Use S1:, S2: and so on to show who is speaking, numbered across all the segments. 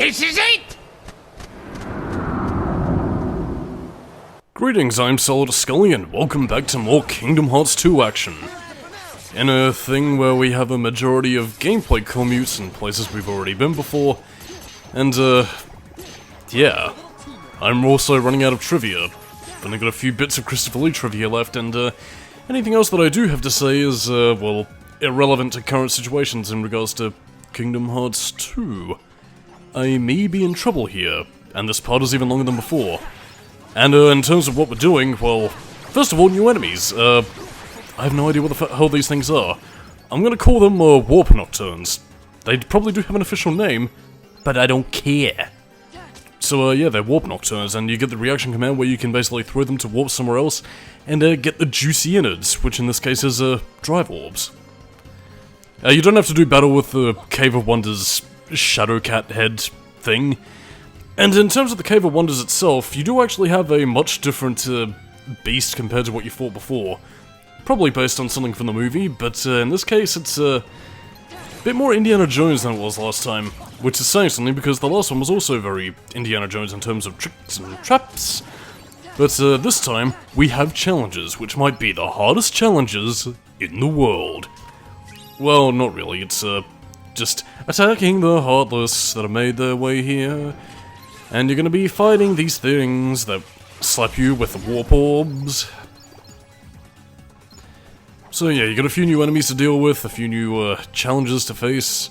S1: This is it!
S2: Greetings, I'm Solidus-Skully and welcome back to more Kingdom Hearts 2 action. In a thing where we have a majority of gameplay commutes in places we've already been before, and yeah. I'm also running out of trivia. I've only got a few bits of Christopher Lee trivia left, and anything else that I do have to say is, well, irrelevant to current situations in regards to Kingdom Hearts 2. I may be in trouble here, and this part is even longer than before. And in terms of what we're doing, well, first of all, new enemies. I have no idea what the hell these things are. I'm gonna call them Warp Nocturnes. They probably do have an official name, but I don't care. So yeah, they're Warp Nocturnes, and you get the reaction command where you can basically throw them to warp somewhere else, and get the juicy innards, which in this case is drive orbs. You don't have to do battle with the Cave of Wonders Shadow Cat head thing. And in terms of the Cave of Wonders itself, you do actually have a much different beast compared to what you fought before. Probably based on something from the movie, but in this case it's a bit more Indiana Jones than it was last time. Which is saying something because the last one was also very Indiana Jones in terms of tricks and traps. But this time, we have challenges, which might be the hardest challenges in the world. Well, not really, it's just attacking the Heartless that have made their way here. And you're gonna be fighting these things that slap you with the warp orbs. So yeah, you got a few new enemies to deal with, a few new challenges to face.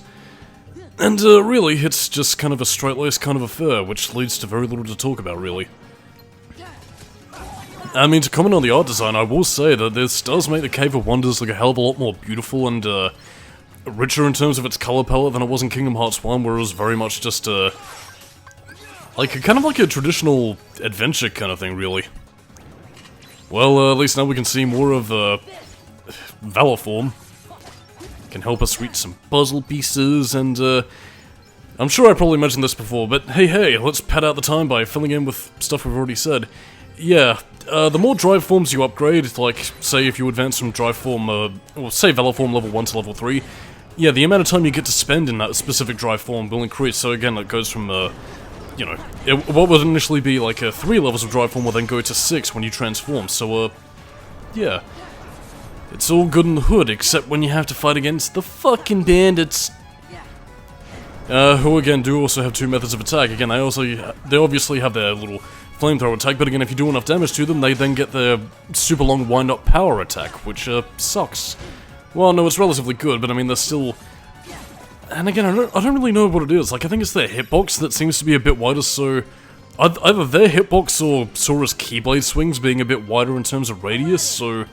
S2: And really, it's just kind of a straight-laced kind of affair, which leads to very little to talk about, really. I mean, to comment on the art design, I will say that this does make the Cave of Wonders look a hell of a lot more beautiful and richer in terms of its color palette than it was in Kingdom Hearts 1, where it was very much just kind of like a traditional adventure kind of thing, really. Well, at least now we can see more of Valor form. Can help us reach some puzzle pieces, and I'm sure I probably mentioned this before, but hey, let's pad out the time by filling in with stuff we've already said. Yeah, the more drive forms you upgrade, like, say if you advance from drive form, or say Valor form level 1 to level 3, yeah, the amount of time you get to spend in that specific drive form will increase, so again, it goes from, you know, what would initially be like 3 levels of drive form will then go to 6 when you transform, so, yeah. It's all good in the hood, except when you have to fight against the fucking bandits. Who again do also have 2 methods of attack. Again, they obviously have their little flamethrower attack, but again, if you do enough damage to them, they then get their super long wind-up power attack, which, sucks. Well, no, it's relatively good, but I mean, they're still... And again, I don't really know what it is. Like, I think it's their hitbox that seems to be a bit wider, so... Either their hitbox or Sora's Keyblade swings being a bit wider in terms of radius, so...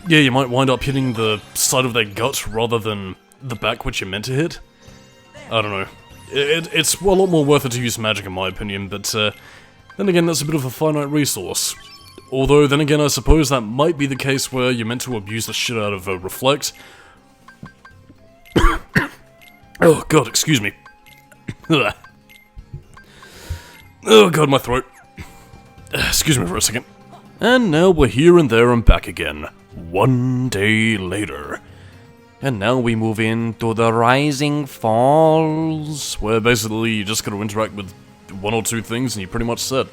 S2: Yeah, you might wind up hitting the side of their gut rather than the back which you're meant to hit. I don't know. It's a lot more worth it to use magic in my opinion, but then again that's a bit of a finite resource. Although then again I suppose that might be the case where you're meant to abuse the shit out of Reflect. Oh god, excuse me. Oh god, my throat. Excuse me for a second. And now we're here and there and back again. One day later. And now we move into the Rising Falls, where basically you just gotta interact with 1 or 2 things and you're pretty much set.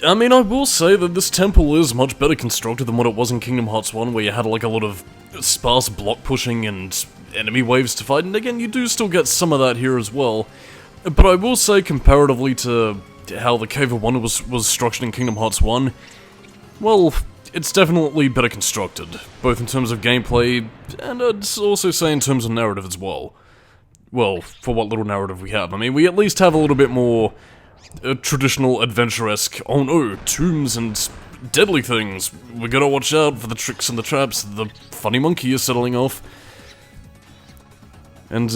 S2: I mean, I will say that this temple is much better constructed than what it was in Kingdom Hearts 1, where you had like a lot of sparse block pushing and enemy waves to fight, and again, you do still get some of that here as well. But I will say, comparatively to how the Cave of Wonder was structured in Kingdom Hearts 1, well, it's definitely better constructed, both in terms of gameplay, and I'd also say in terms of narrative as well. Well, for what little narrative we have. I mean, we at least have a little bit more traditional adventure-esque, oh no, tombs and deadly things. We gotta watch out for the tricks and the traps the funny monkey is settling off. And,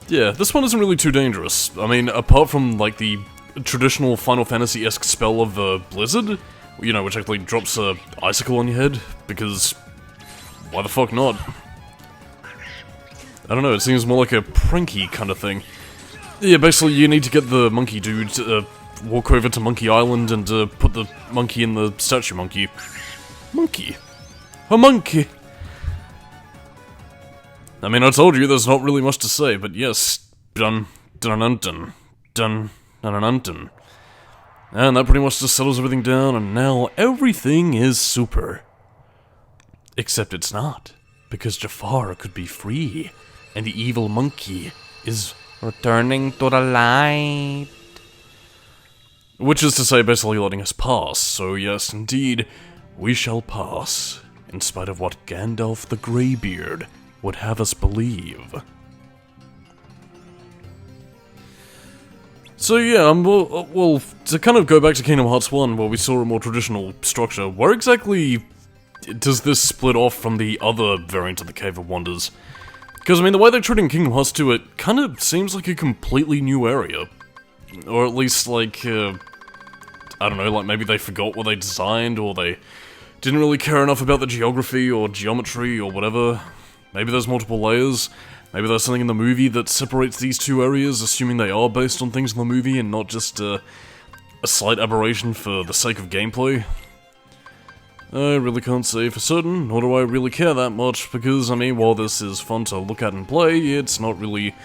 S2: yeah, this one isn't really too dangerous. I mean, apart from, like, the traditional Final Fantasy-esque spell of Blizzard, you know, which actually drops a icicle on your head, because why the fuck not? I don't know, it seems more like a pranky kind of thing. Yeah, basically you need to get the monkey dude to walk over to Monkey Island and put the monkey in the statue monkey. Monkey? A monkey! I mean, I told you there's not really much to say, but yes, dun, dun, dun, dun, dun, dun, dun, dun. And that pretty much just settles everything down, and now everything is super. Except it's not, because Jafar could be free, and the evil monkey is returning to the light. Which is to say, basically letting us pass, so yes, indeed, we shall pass, in spite of what Gandalf the Greybeard would have us believe. So yeah, well, to kind of go back to Kingdom Hearts 1, where we saw a more traditional structure, where exactly does this split off from the other variant of the Cave of Wonders? Because, I mean, the way they're treating Kingdom Hearts 2, it kind of seems like a completely new area. Or at least, like, I don't know, like maybe they forgot what they designed, or they didn't really care enough about the geography or geometry or whatever. Maybe there's multiple layers. Maybe there's something in the movie that separates these two areas, assuming they are based on things in the movie and not just a slight aberration for the sake of gameplay. I really can't say for certain, nor do I really care that much, because, I mean, while this is fun to look at and play, it's not really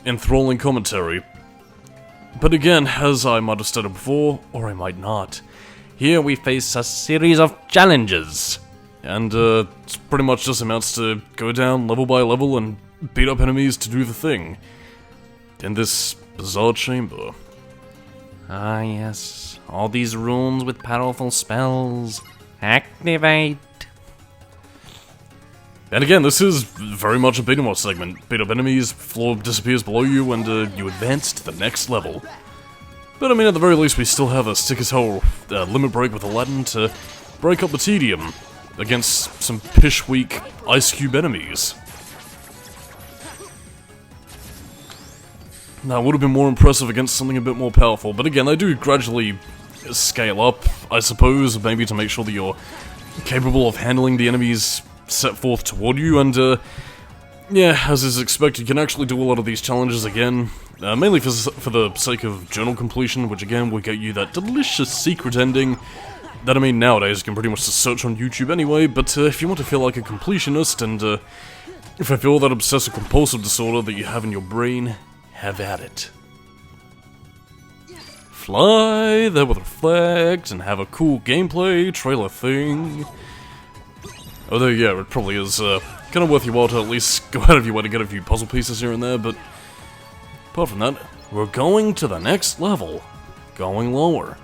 S2: enthralling commentary. But again, as I might have stated before, or I might not, here we face a series of challenges. And, it pretty much just amounts to go down level by level and beat up enemies to do the thing. In this bizarre chamber.
S1: Ah yes, all these rooms with powerful spells. Activate!
S2: And again, this is very much a beat 'em up segment. Beat up enemies, floor disappears below you, and you advance to the next level. But I mean, at the very least, we still have a stick-as-hell limit break with Aladdin to break up the tedium against some pish-weak Ice Cube enemies. That would have been more impressive against something a bit more powerful, but again, they do gradually scale up, I suppose, maybe to make sure that you're capable of handling the enemies set forth toward you, and yeah, as is expected, you can actually do a lot of these challenges again, mainly for the sake of journal completion, which again will get you that delicious secret ending that, I mean, nowadays you can pretty much just search on YouTube anyway, but if you want to feel like a completionist, and if I feel that obsessive-compulsive disorder that you have in your brain, have at it. Fly there with Reflect and have a cool gameplay trailer thing. Although, yeah, it probably is kind of worth your while to at least go out of your way to get a few puzzle pieces here and there, but apart from that, we're going to the next level. Going lower.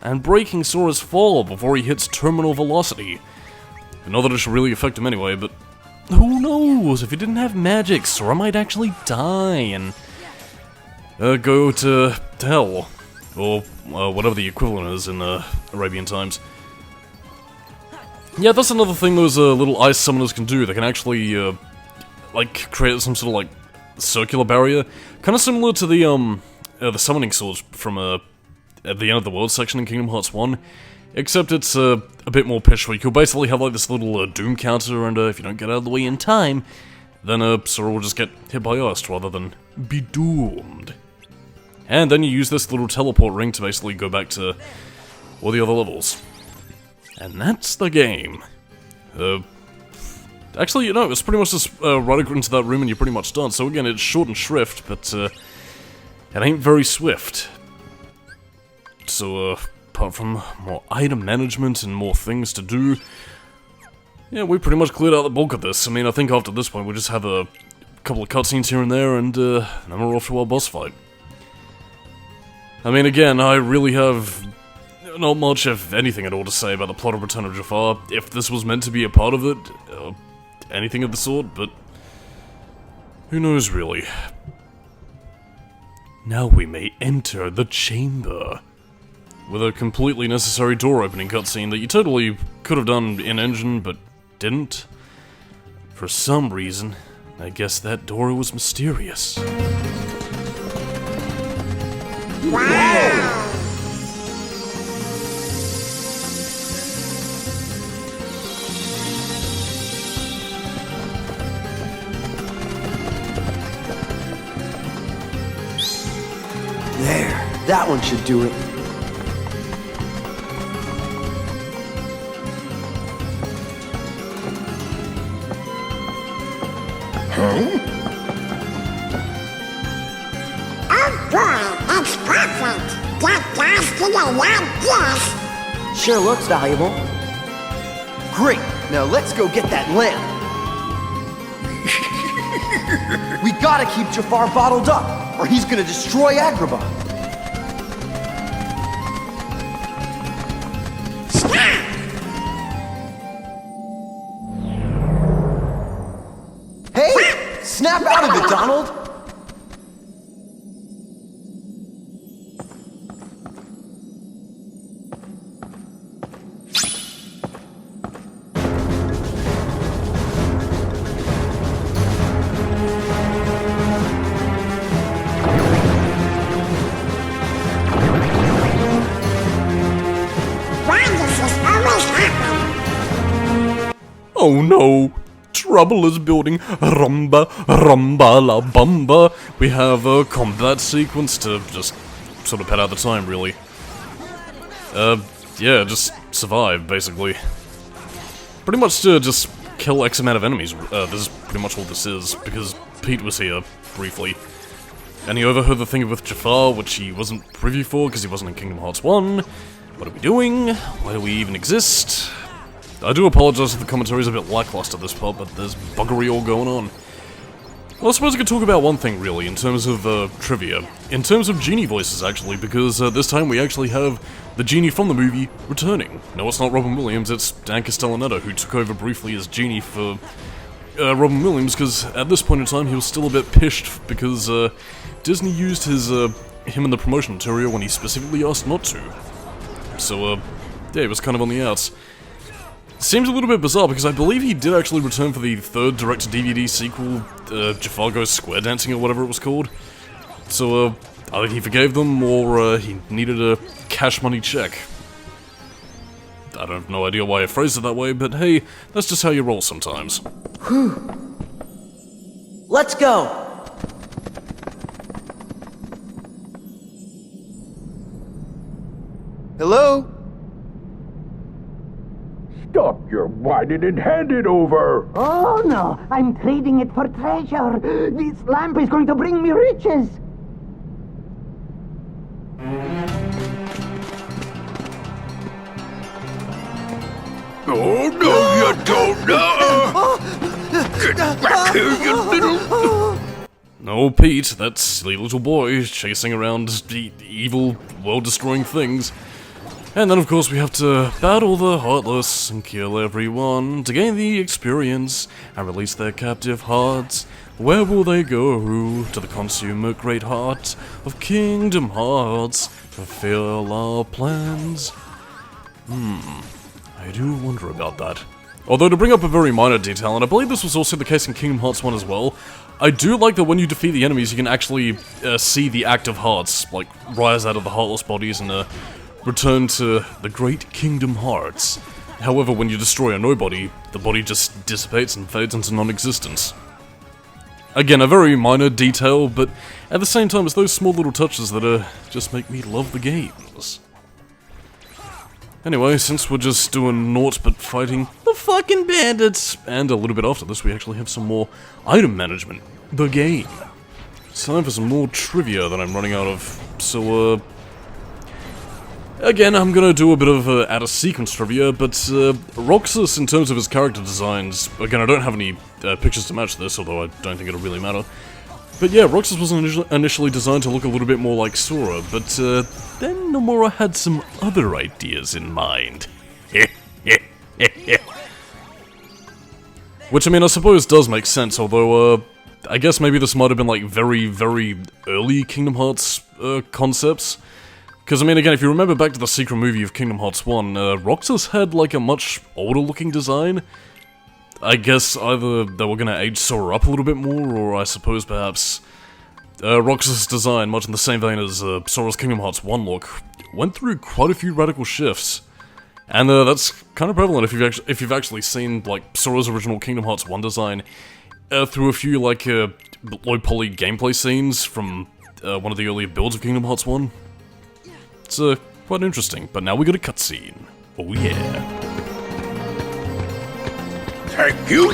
S2: And breaking Sora's fall before he hits terminal velocity. Not that it should really affect him anyway, but who knows? If he didn't have magic, Sora might actually die and go to hell. Or whatever the equivalent is in Arabian times. Yeah, that's another thing those little ice summoners can do. They can actually, like, create some sort of, like, circular barrier. Kind of similar to the summoning swords from at the end of the world section in Kingdom Hearts 1. Except it's a bit more pish-weak. You'll basically have, like, this little doom counter, and if you don't get out of the way in time, then Sora will just get hit by ice rather than be doomed. And then you use this little teleport ring to basically go back to all the other levels. And that's the game. Actually, you know, it's pretty much just right into that room and you're pretty much done. So again, it's short and shrift, but it ain't very swift. So, apart from more item management and more things to do, yeah, we pretty much cleared out the bulk of this. I mean, I think after this point we'll just have a couple of cutscenes here and there, and then we're off to our boss fight. I mean, again, I really have not much, if anything at all, to say about the plot of Return of Jafar, if this was meant to be a part of it, anything of the sort, but who knows, really. Now we may enter the chamber, with a completely necessary door-opening cutscene that you totally could have done in-engine, but didn't. For some reason, I guess that door was mysterious.
S3: Wow!
S4: There, that one should do it.
S3: Huh? Perfect! Get gas to the lab, yes!
S4: Sure looks valuable. Great! Now let's go get that lamp. We gotta keep Jafar bottled up, or he's gonna destroy Agrabah.
S3: Stop!
S4: Hey! Snap out of it, Donald!
S3: Why does this always happen?
S2: Oh no! Trouble is building. Rumba, rumba la bumba. We have a combat sequence to just sort of pad out the time, really. Yeah, just survive, basically. Pretty much to just kill X amount of enemies. This is pretty much all this is, because Pete was here, briefly. And he overheard the thing with Jafar, which he wasn't privy for, because he wasn't in Kingdom Hearts 1. What are we doing? Why do we even exist? I do apologize if the commentary is a bit lackluster this part, but there's buggery all going on. Well, I suppose I could talk about one thing, really, in terms of, trivia. In terms of Genie voices, actually, because, this time we actually have the Genie from the movie returning. No, it's not Robin Williams, it's Dan Castellaneta, who took over briefly as Genie for, Robin Williams, because at this point in time he was still a bit pissed, because, Disney used his, him in the promotion material when he specifically asked not to. So, yeah, he was kind of on the outs. Seems a little bit bizarre, because I believe he did actually return for the third direct-to-DVD sequel, Jafar Goes Square Dancing or whatever it was called. So, either he forgave them, or, he needed a cash money check. I have no idea why I phrased it that way, but hey, that's just how you roll sometimes.
S4: Let's go! Hello?
S5: Stop your whining and hand it over!
S6: Oh no, I'm trading it for treasure. This lamp is going to bring me riches.
S5: Oh no, you don't know! Get back here, you little...
S2: No, Pete, that silly little boy chasing around the evil, world-destroying things. And then, of course, we have to battle the Heartless and kill everyone to gain the experience and release their captive hearts. Where will they go? To the consummate great heart of Kingdom Hearts. Fulfill our plans. I do wonder about that. Although, to bring up a very minor detail, and I believe this was also the case in Kingdom Hearts 1 as well, I do like that when you defeat the enemies, you can actually see the active hearts, like, rise out of the Heartless bodies and, return to the great Kingdom Hearts. However, when you destroy a nobody, the body just dissipates and fades into non-existence. Again, a very minor detail, but at the same time, it's those small little touches that just make me love the games. Anyway, since we're just doing naught but fighting the fucking bandits, and a little bit after this we actually have some more item management. The game. It's time for some more trivia that I'm running out of, so again, I'm gonna do a bit of out-of-sequence trivia, but Roxas, in terms of his character designs, again, I don't have any pictures to match this, although I don't think it'll really matter. But yeah, Roxas was initially designed to look a little bit more like Sora, but then Nomura had some other ideas in mind. Which, I mean, I suppose does make sense, although, I guess maybe this might have been, like, very, very early Kingdom Hearts concepts. Because, I mean, again, if you remember back to the secret movie of Kingdom Hearts 1, Roxas had, like, a much older-looking design. I guess either they were gonna age Sora up a little bit more, or I suppose perhaps Roxas' design, much in the same vein as Sora's Kingdom Hearts 1 look, went through quite a few radical shifts. And that's kind of prevalent if you've actually seen, like, Sora's original Kingdom Hearts 1 design through a few, like, low-poly gameplay scenes from one of the earlier builds of Kingdom Hearts 1. It's quite interesting, but now we got a cutscene. Oh yeah.
S5: Thank you!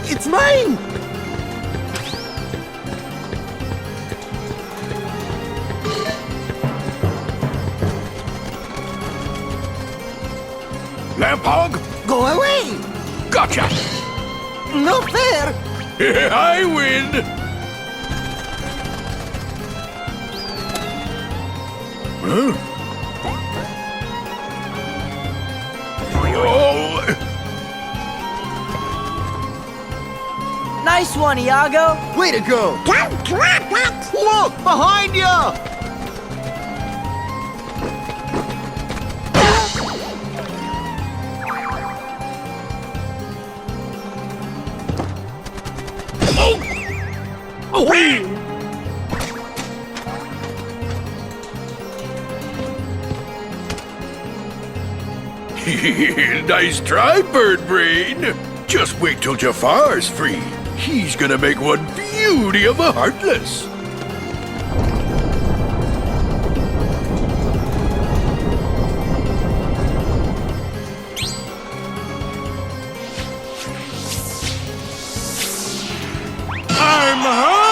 S6: It's mine!
S5: Lampog!
S4: Go away!
S5: Gotcha!
S4: No fair!
S5: I win! Huh? Oh!
S7: Nice one, Iago.
S4: Way to go!
S3: Don't drop it!
S4: Look! Behind ya!
S5: Nice try, Bird Brain! Just wait till Jafar's free. He's gonna make one beauty of a Heartless.
S8: I'm home!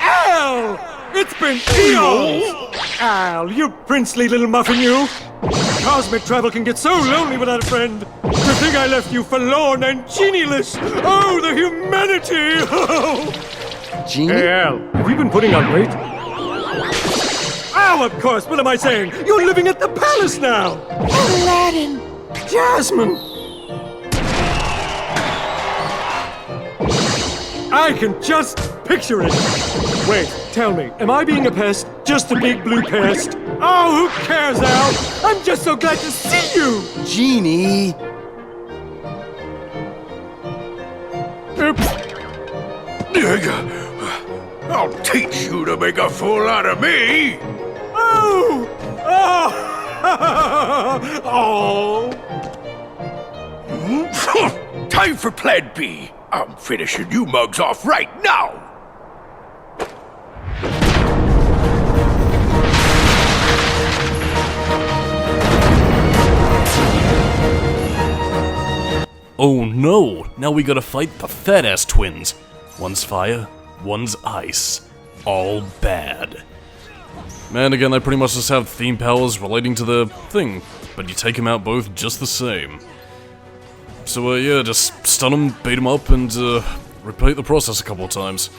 S8: Al! It's been eons! Al, you princely little muffin, you! Cosmic travel can get so lonely without a friend. To think I left you forlorn and genieless! Oh, the humanity!
S4: Genie?
S8: Hey, Al, have you been putting on weight? Al, of course, what am I saying? You're living at the palace now! Aladdin! Jasmine! I can just picture it! Wait, tell me, am I being a pest? Just a big blue pest? Oh, who cares, Al? I'm just so glad to see you!
S4: Genie!
S8: Oops.
S5: I'll teach you to make a fool out of me!
S8: Oh! Oh! Oh!
S5: Time for Plan B. I'm finishing you mugs off right now!
S2: Oh no! Now we gotta fight the fat-ass twins. One's fire, one's ice. All bad. Man, again, they pretty much just have theme powers relating to the thing, but you take them out both just the same. So, yeah, just stun them, beat them up, and, repeat the process a couple of times.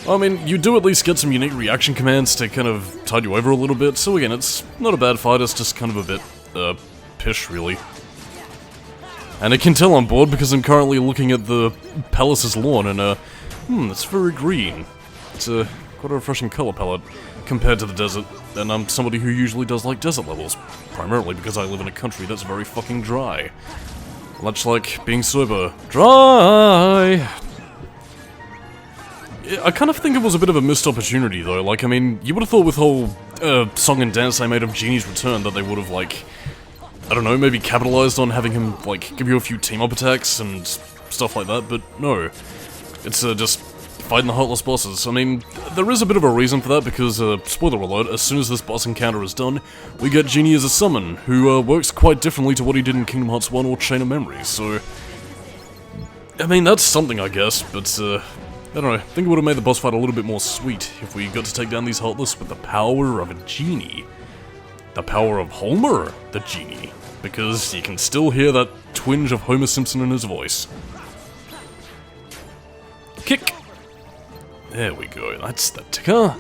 S2: I mean, you do at least get some unique reaction commands to kind of tide you over a little bit, so again, it's not a bad fight, it's just kind of a bit, pish, really. And I can tell I'm bored because I'm currently looking at the palace's lawn, and, it's very green. It's, quite a refreshing color palette compared to the desert, and I'm somebody who usually does like desert levels, primarily because I live in a country that's very fucking dry. Much like being sober. Dry! I kind of think it was a bit of a missed opportunity, though. Like, I mean, you would have thought with whole, song and dance they made of Genie's Return that they would have, like, I don't know, maybe capitalized on having him, like, give you a few team-up attacks and stuff like that, but no. It's, just fighting the Heartless bosses. I mean, there is a bit of a reason for that because, spoiler alert, as soon as this boss encounter is done, we get Genie as a summon, who, works quite differently to what he did in Kingdom Hearts 1 or Chain of Memories, so... I mean, that's something, I guess, but, I don't know, I think it would have made the boss fight a little bit more sweet if we got to take down these Heartless with the power of a Genie. The power of Homer, the Genie. Because you can still hear that twinge of Homer Simpson in his voice. Kick! There we go, that's the ticker.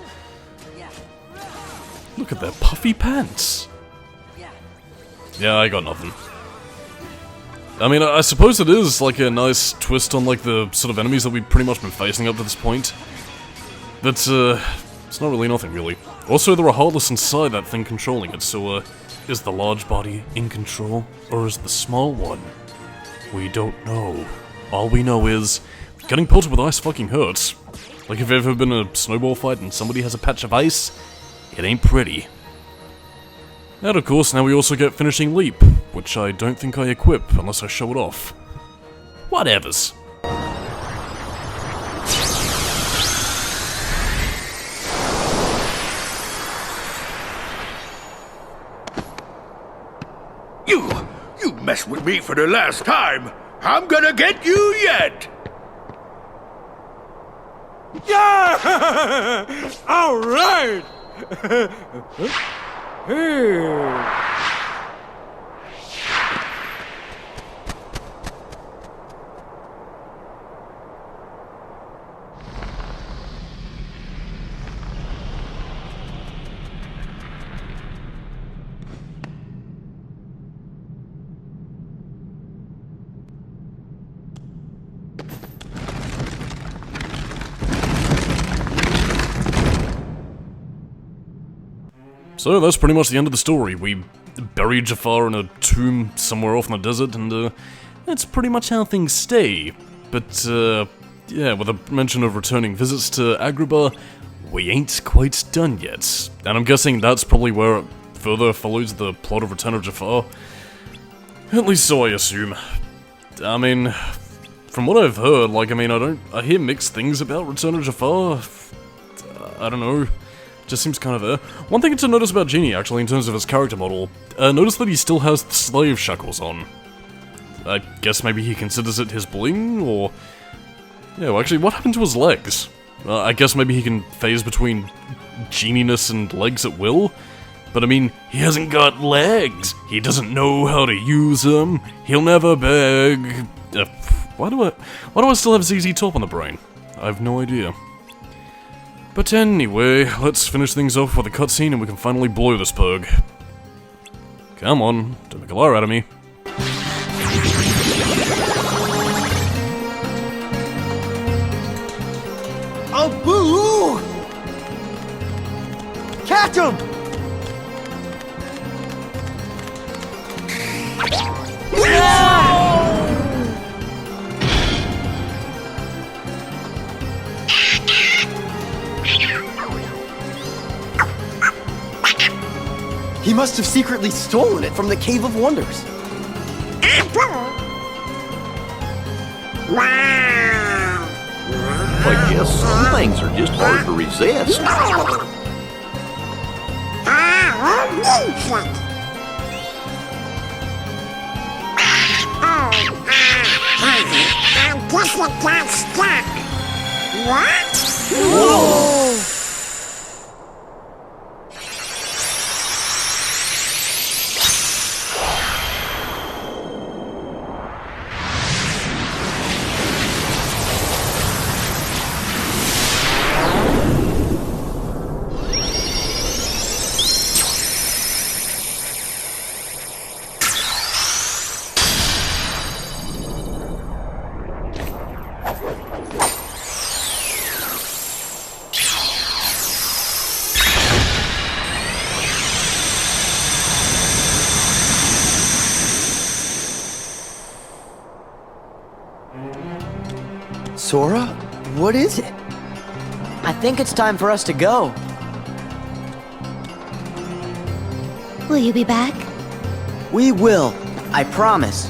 S2: Look at their puffy pants. Yeah, I got nothing. I mean, I suppose it is like a nice twist on like the sort of enemies that we've pretty much been facing up to this point. But, it's not really nothing, really. Also, there are Heartless inside that thing controlling it, so, is the large body in control, or is the small one? We don't know. All we know is, getting pelted with ice fucking hurts. Like if you've ever been in a snowball fight and somebody has a patch of ice, it ain't pretty. And of course, now we also get Finishing Leap, which I don't think I equip unless I show it off. Whatevers.
S5: You mess with me for the last time. I'm gonna get you yet.
S8: Yeah! All right! Hey.
S2: So that's pretty much the end of the story. We buried Jafar in a tomb somewhere off in the desert, and that's pretty much how things stay. But, yeah, with a mention of returning visits to Agrabah, we ain't quite done yet. And I'm guessing that's probably where it further follows the plot of Return of Jafar. At least so I assume. I mean, from what I've heard, like, I hear mixed things about Return of Jafar. I don't know. Just seems kind of there. One thing to notice about Genie, actually, in terms of his character model, notice that he still has the slave shackles on. I guess maybe he considers it his bling, or... Yeah, well, actually, what happened to his legs? I guess maybe he can phase between geniness and legs at will? But I mean, he hasn't got legs! He doesn't know how to use them! He'll never beg... Why do I still have ZZ Top on the brain? I have no idea. But anyway, let's finish things off with a cutscene and we can finally blow this pug. Come on, don't make a liar out of me.
S4: Oh, boo! Catch him! He must have secretly stolen it from the Cave of Wonders.
S3: Wow!
S5: I guess some things are just hard to resist.
S3: I guess it got stuck. What?
S4: Whoa! Sora, what is it?
S7: I think it's time for us to go.
S9: Will you be back?
S7: We will, I promise.